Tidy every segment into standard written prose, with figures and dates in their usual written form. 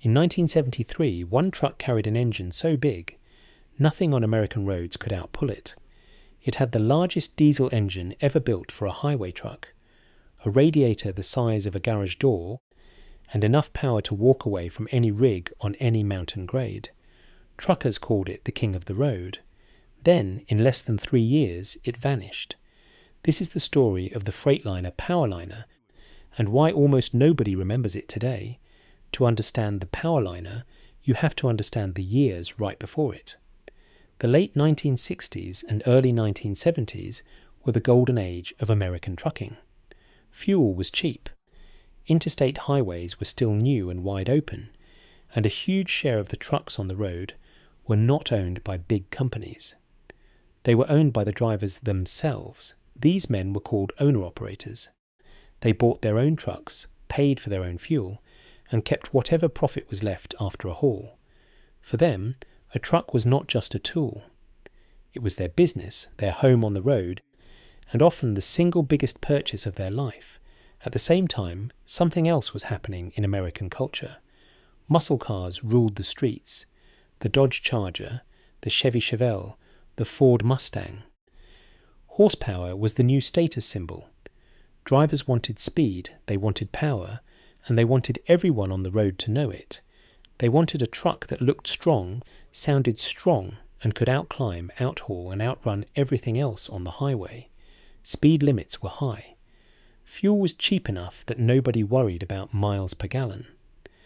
In 1973, one truck carried an engine so big, nothing on American roads could outpull it. It had the largest diesel engine ever built for a highway truck, a radiator the size of a garage door, and enough power to walk away from any rig on any mountain grade. Truckers called it the king of the road. Then, in less than 3 years, it vanished. This is the story of the Freightliner Powerliner, and why almost nobody remembers it today. To understand the Powerliner, you have to understand the years right before it. The late 1960s and early 1970s were the golden age of American trucking. Fuel was cheap. Interstate highways were still new and wide open, and a huge share of the trucks on the road were not owned by big companies. They were owned by the drivers themselves. These men were called owner-operators. They bought their own trucks, paid for their own fuel, and kept whatever profit was left after a haul. For them, a truck was not just a tool. It was their business, their home on the road, and often the single biggest purchase of their life. At the same time, something else was happening in American culture. Muscle cars ruled the streets. The Dodge Charger, the Chevy Chevelle, the Ford Mustang. Horsepower was the new status symbol. Drivers wanted speed, they wanted power, and they wanted everyone on the road to know it. They wanted a truck that looked strong, sounded strong, and could outclimb, outhaul, and outrun everything else on the highway. Speed limits were high. Fuel was cheap enough that nobody worried about miles per gallon.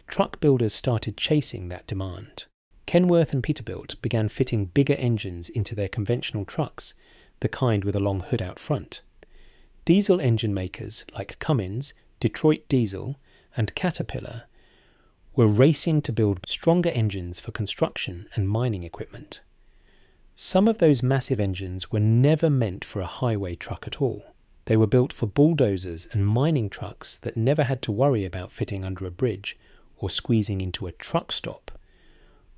Truck builders started chasing that demand. Kenworth and Peterbilt began fitting bigger engines into their conventional trucks, the kind with a long hood out front. Diesel engine makers like Cummins, Detroit Diesel, and Caterpillar were racing to build stronger engines for construction and mining equipment. Some of those massive engines were never meant for a highway truck at all. They were built for bulldozers and mining trucks that never had to worry about fitting under a bridge or squeezing into a truck stop.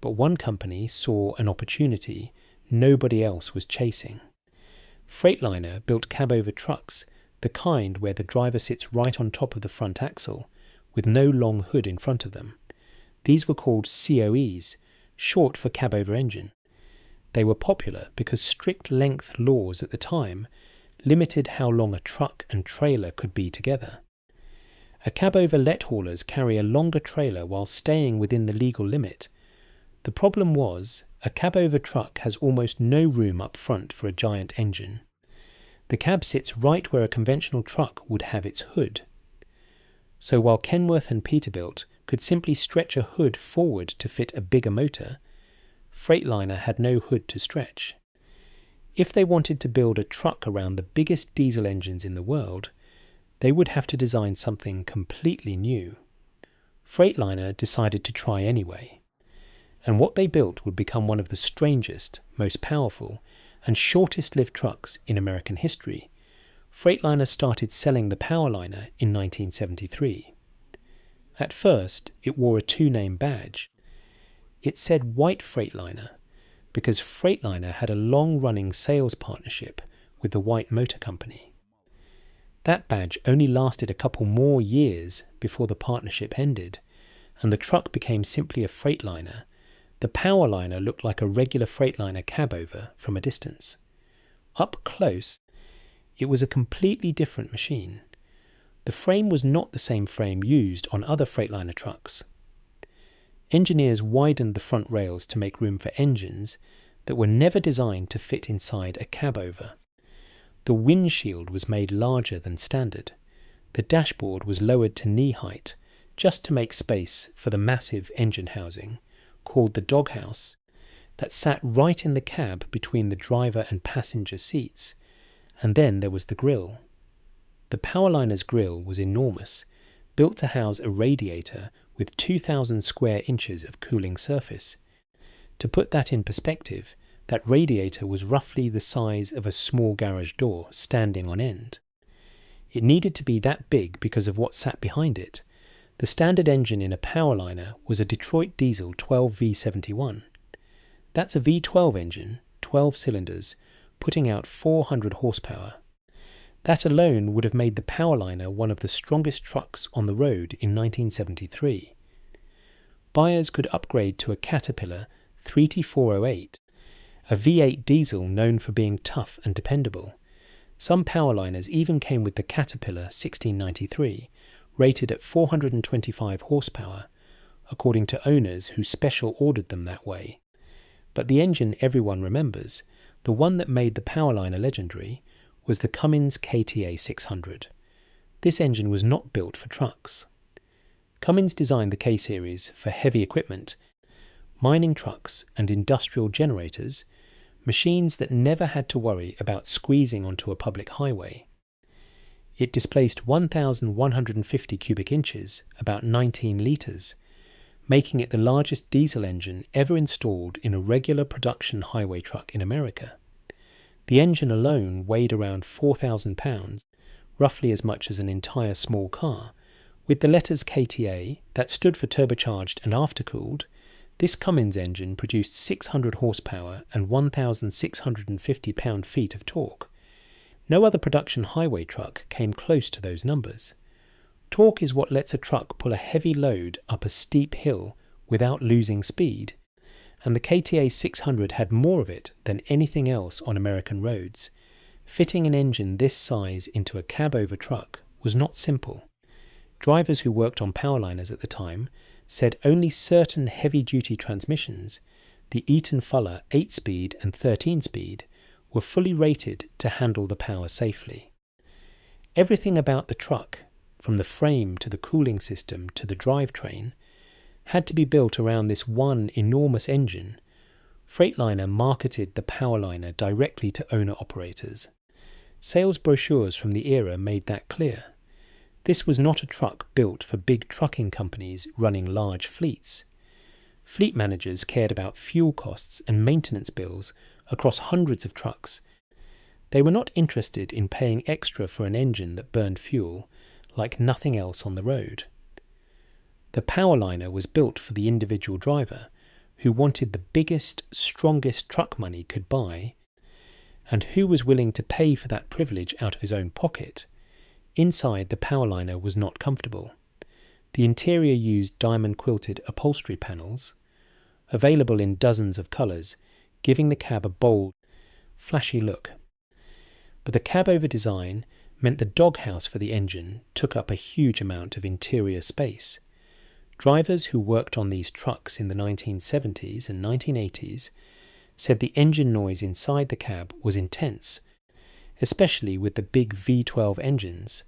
But one company saw an opportunity nobody else was chasing. Freightliner built cab-over trucks, the kind where the driver sits right on top of the front axle, with no long hood in front of them. These were called COEs, short for cab-over engine. They were popular because strict length laws at the time limited how long a truck and trailer could be together. A cab-over let haulers carry a longer trailer while staying within the legal limit. The problem was, a cab-over truck has almost no room up front for a giant engine. The cab sits right where a conventional truck would have its hood. So while Kenworth and Peterbilt could simply stretch a hood forward to fit a bigger motor, Freightliner had no hood to stretch. If they wanted to build a truck around the biggest diesel engines in the world, they would have to design something completely new. Freightliner decided to try anyway, and what they built would become one of the strangest, most powerful, and shortest-lived trucks in American history. Freightliner started selling the Powerliner in 1973. At first, it wore a two-name badge. It said White Freightliner, because Freightliner had a long-running sales partnership with the White Motor Company. That badge only lasted a couple more years before the partnership ended, and the truck became simply a Freightliner. The Powerliner looked like a regular Freightliner cab-over from a distance. Up close, it was a completely different machine. The frame was not the same frame used on other Freightliner trucks. Engineers widened the front rails to make room for engines that were never designed to fit inside a cab-over. The windshield was made larger than standard. The dashboard was lowered to knee height, just to make space for the massive engine housing, called the doghouse, that sat right in the cab between the driver and passenger seats. And then there was the grille. The Powerliner's grille was enormous, built to house a radiator with 2,000 square inches of cooling surface. To put that in perspective, that radiator was roughly the size of a small garage door standing on end. It needed to be that big because of what sat behind it. The standard engine in a Powerliner was a Detroit Diesel 12V71. That's a V12 engine, 12 cylinders, putting out 400 horsepower. That alone would have made the Powerliner one of the strongest trucks on the road in 1973. buyers could upgrade to a Caterpillar 3T408, a V8 diesel known for being tough and dependable. Some Powerliners even came with the Caterpillar 1693, rated at 425 horsepower, according to owners who special ordered them that way. But the engine everyone remembers, the one that made the Powerliner legendary, was the Cummins KTA-600. This engine was not built for trucks. Cummins designed the K-Series for heavy equipment, mining trucks and industrial generators, machines that never had to worry about squeezing onto a public highway. It displaced 1,150 cubic inches, about 19 litres, making it the largest diesel engine ever installed in a regular production highway truck in America. The engine alone weighed around 4,000 pounds, roughly as much as an entire small car. With the letters KTA, that stood for turbocharged and aftercooled, this Cummins engine produced 600 horsepower and 1,650 pound-feet of torque. No other production highway truck came close to those numbers. Torque is what lets a truck pull a heavy load up a steep hill without losing speed, and the KTA 600 had more of it than anything else on American roads. Fitting an engine this size into a cab-over truck was not simple. Drivers who worked on Powerliners at the time said only certain heavy-duty transmissions, the Eaton Fuller 8-speed and 13-speed, were fully rated to handle the power safely. Everything about the truck, from the frame to the cooling system to the drivetrain, had to be built around this one enormous engine. Freightliner marketed the Powerliner directly to owner-operators. Sales brochures from the era made that clear. This was not a truck built for big trucking companies running large fleets. Fleet managers cared about fuel costs and maintenance bills across hundreds of trucks. They were not interested in paying extra for an engine that burned fuel like nothing else on the road. The Powerliner was built for the individual driver who wanted the biggest, strongest truck money could buy, and who was willing to pay for that privilege out of his own pocket. Inside, the Powerliner was not comfortable. The interior used diamond-quilted upholstery panels, available in dozens of colours, giving the cab a bold, flashy look. But the cab-over design meant the doghouse for the engine took up a huge amount of interior space. Drivers who worked on these trucks in the 1970s and 1980s said the engine noise inside the cab was intense, especially with the big V12 engines.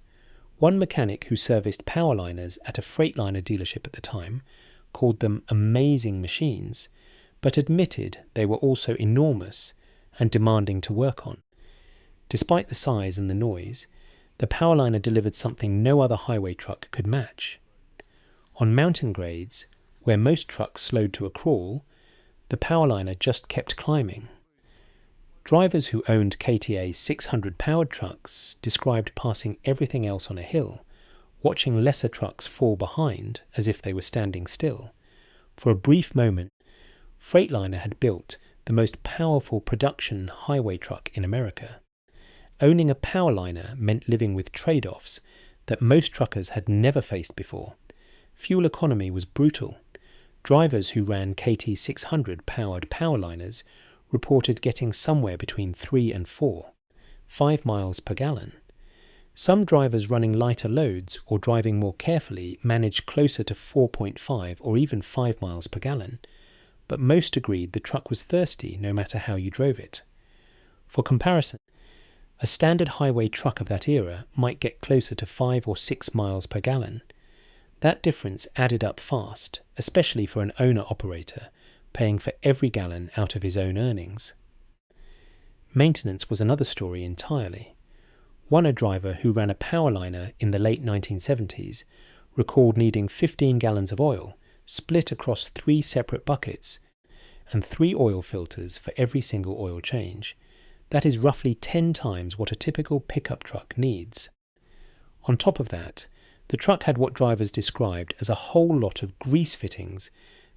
One mechanic who serviced Powerliners at a Freightliner dealership at the time called them amazing machines, but admitted they were also enormous and demanding to work on. Despite the size and the noise, the Powerliner delivered something no other highway truck could match. On mountain grades, where most trucks slowed to a crawl, the Powerliner just kept climbing. Drivers who owned KTA 600 powered trucks described passing everything else on a hill, watching lesser trucks fall behind as if they were standing still. For a brief moment, Freightliner had built the most powerful production highway truck in America. Owning a Powerliner meant living with trade-offs that most truckers had never faced before. Fuel economy was brutal. Drivers who ran KT 600 powered Powerliners reported getting somewhere between 3 and 5 miles per gallon. Some drivers running lighter loads or driving more carefully managed closer to 4.5 or even 5 miles per gallon, but most agreed the truck was thirsty no matter how you drove it. For comparison, a standard highway truck of that era might get closer to 5 or 6 miles per gallon. That difference added up fast, especially for an owner-operator paying for every gallon out of his own earnings. Maintenance was another story entirely. One driver who ran a Powerliner in the late 1970s recalled needing 15 gallons of oil, split across 3 separate buckets, and 3 oil filters for every single oil change. That is roughly 10 times what a typical pickup truck needs. On top of that, the truck had what drivers described as a whole lot of grease fittings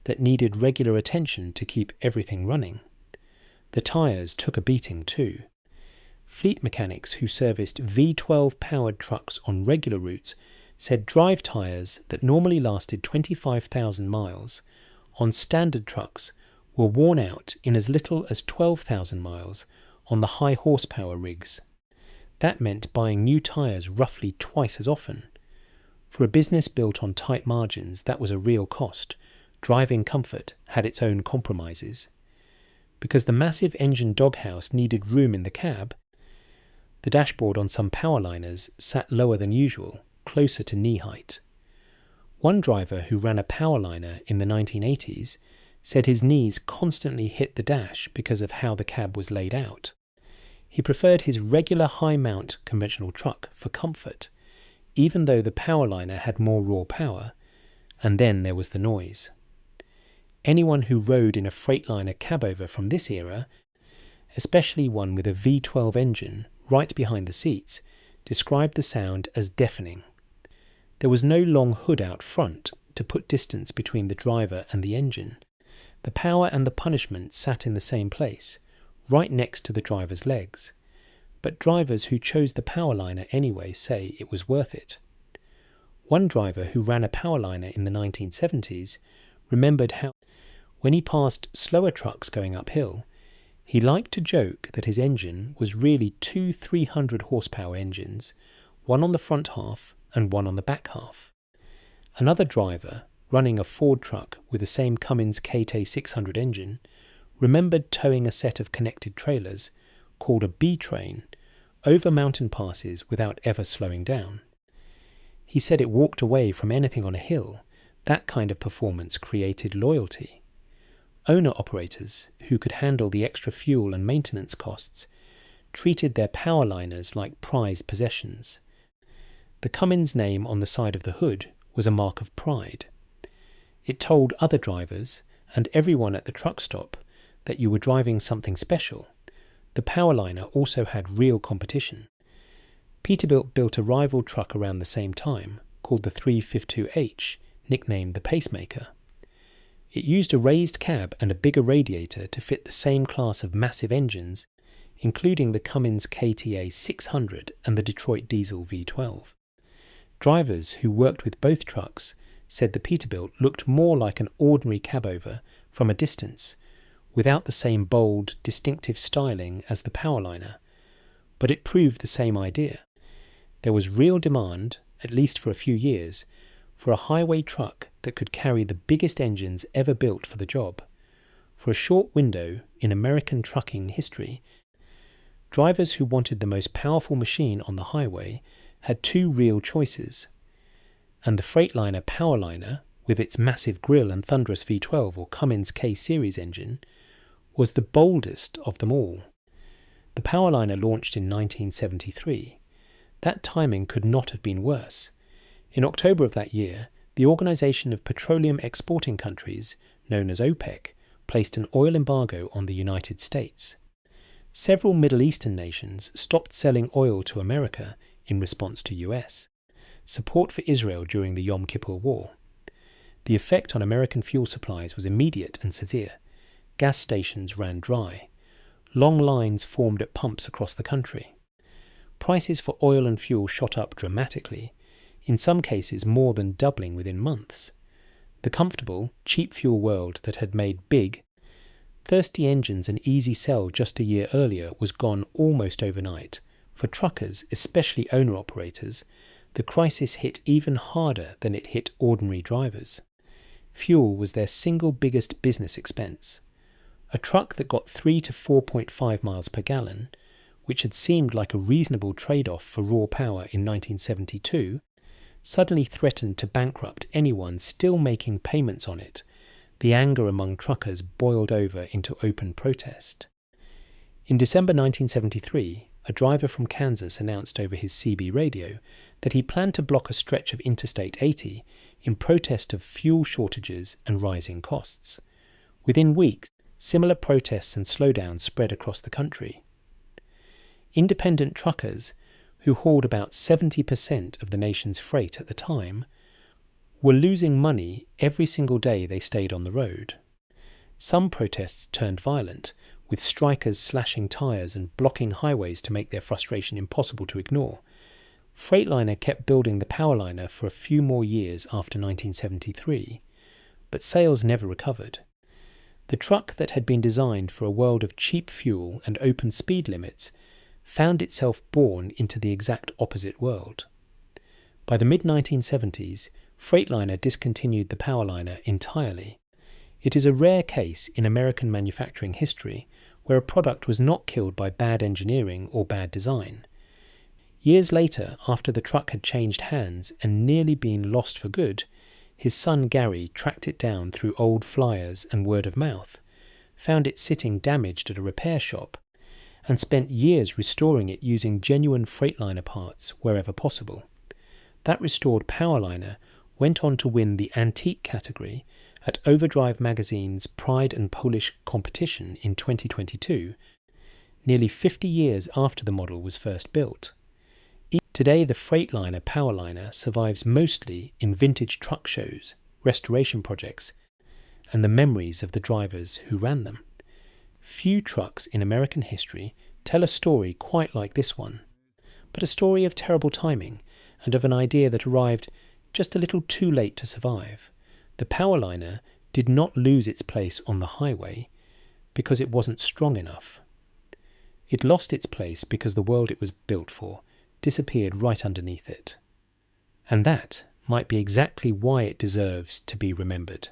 that needed regular attention to keep everything running. The tyres took a beating too. Fleet mechanics who serviced V12 powered trucks on regular routes said drive tyres that normally lasted 25,000 miles on standard trucks were worn out in as little as 12,000 miles on the high horsepower rigs. That meant buying new tyres roughly twice as often. For a business built on tight margins, that was a real cost. Driving comfort had its own compromises. Because the massive engine doghouse needed room in the cab, the dashboard on some Powerliners sat lower than usual, closer to knee height. One driver who ran a Powerliner in the 1980s said his knees constantly hit the dash because of how the cab was laid out. He preferred his regular high-mount conventional truck for comfort, even though the Powerliner had more raw power, and then there was the noise. Anyone who rode in a Freightliner cabover from this era, especially one with a V12 engine right behind the seats, described the sound as deafening. There was no long hood out front to put distance between the driver and the engine. The power and the punishment sat in the same place, right next to the driver's legs. But drivers who chose the Powerliner anyway say it was worth it. One driver who ran a Powerliner in the 1970s remembered how, when he passed slower trucks going uphill, he liked to joke that his engine was really two 300 horsepower engines, one on the front half and one on the back half. Another driver, running a Ford truck with the same Cummins KTA-600 engine, remembered towing a set of connected trailers, called a B-train, over mountain passes without ever slowing down. He said it walked away from anything on a hill. That kind of performance created loyalty. Owner-operators, who could handle the extra fuel and maintenance costs, treated their Powerliners like prized possessions. The Cummins name on the side of the hood was a mark of pride. It told other drivers and everyone at the truck stop that you were driving something special. The Powerliner also had real competition. Peterbilt built a rival truck around the same time, called the 352H, nicknamed the Pacemaker. It used a raised cab and a bigger radiator to fit the same class of massive engines, including the Cummins KTA-600 and the Detroit diesel V12. Drivers who worked with both trucks said the Peterbilt looked more like an ordinary cabover from a distance, without the same bold, distinctive styling as the Powerliner, but it proved the same idea. There was real demand, at least for a few years, for a highway truck that could carry the biggest engines ever built for the job. For a short window in American trucking history, drivers who wanted the most powerful machine on the highway had two real choices, and the Freightliner Powerliner, with its massive grille and thunderous V12 or Cummins K-series engine, was the boldest of them all. The Powerliner launched in 1973. That timing could not have been worse. In October of that year, the Organization of Petroleum Exporting Countries, known as OPEC, placed an oil embargo on the United States. Several Middle Eastern nations stopped selling oil to America in response to US support for Israel during the Yom Kippur War. The effect on American fuel supplies was immediate and severe. Gas stations ran dry. Long lines formed at pumps across the country. Prices for oil and fuel shot up dramatically, in some cases more than doubling within months. The comfortable, cheap fuel world that had made big, thirsty engines an easy sell just a year earlier was gone almost overnight. For truckers, especially owner-operators, the crisis hit even harder than it hit ordinary drivers. Fuel was their single biggest business expense. A truck that got 3 to 4.5 miles per gallon, which had seemed like a reasonable trade-off for raw power in 1972, suddenly threatened to bankrupt anyone still making payments on it. The anger among truckers boiled over into open protest. In December 1973, a driver from Kansas announced over his CB radio that he planned to block a stretch of Interstate 80 in protest of fuel shortages and rising costs. Within weeks, similar protests and slowdowns spread across the country. Independent truckers, who hauled about 70% of the nation's freight at the time, were losing money every single day they stayed on the road. Some protests turned violent, with strikers slashing tyres and blocking highways to make their frustration impossible to ignore. Freightliner kept building the Powerliner for a few more years after 1973, but sales never recovered. The truck that had been designed for a world of cheap fuel and open speed limits found itself born into the exact opposite world. By the mid-1970s, Freightliner discontinued the Powerliner entirely. It is a rare case in American manufacturing history where a product was not killed by bad engineering or bad design. Years later, after the truck had changed hands and nearly been lost for good, his son Gary tracked it down through old flyers and word of mouth, found it sitting damaged at a repair shop, and spent years restoring it using genuine Freightliner parts wherever possible. That restored Powerliner went on to win the antique category at Overdrive magazine's Pride and Polish competition in 2022, nearly 50 years after the model was first built. Today, the Freightliner Powerliner survives mostly in vintage truck shows, restoration projects, and the memories of the drivers who ran them. Few trucks in American history tell a story quite like this one, but a story of terrible timing and of an idea that arrived just a little too late to survive. The Powerliner did not lose its place on the highway because it wasn't strong enough. It lost its place because the world it was built for disappeared right underneath it. And that might be exactly why it deserves to be remembered.